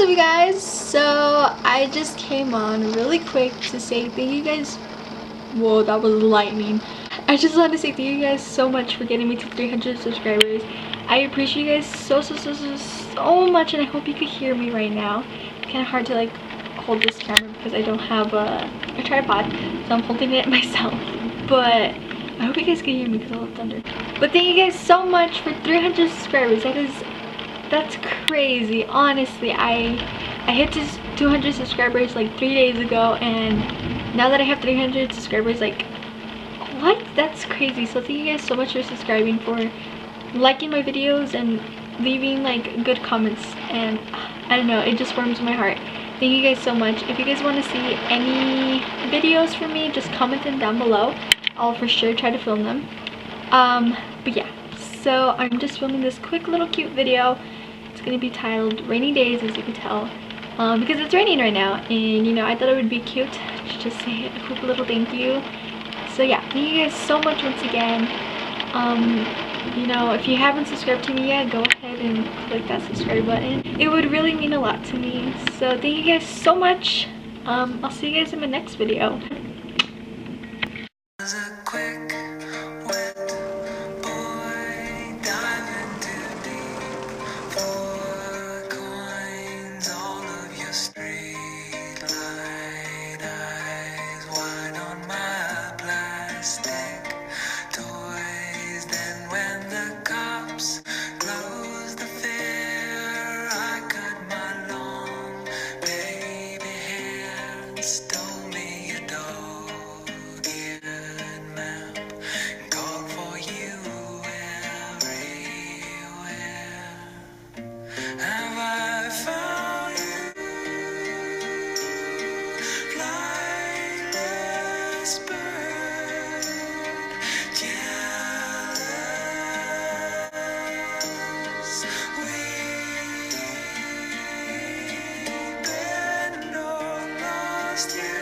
up, you guys? So I just came on really quick to say thank you guys. Whoa, that was lightning. I just want to say thank you guys so much for getting me to 300 subscribers. I appreciate you guys so much, and I hope you could hear me right now. It's kind of hard to like hold this camera because I don't have a tripod, so I'm holding it myself. But I hope you guys can hear me because I love thunder. But thank you guys so much for 300 subscribers. That's crazy. Honestly, I hit this 200 subscribers like 3 days ago, and now that I have 300 subscribers, like, what? That's crazy. So thank you guys so much for subscribing, for liking my videos and leaving like good comments, and I don't know, it just warms my heart. Thank you guys so much. If you guys want to see any videos from me, just comment them down below. I'll for sure try to film them. But yeah, so I'm just filming this quick little cute video. It's gonna be titled Rainy Days, as you can tell, because it's raining right now, and you know, I thought it would be cute to just say a quick little thank you. So yeah, thank you guys so much once again. You know, if you haven't subscribed to me yet, go ahead and click that subscribe button. It would really mean a lot to me. So thank you guys so much. I'll see you guys in my next video. Lost you.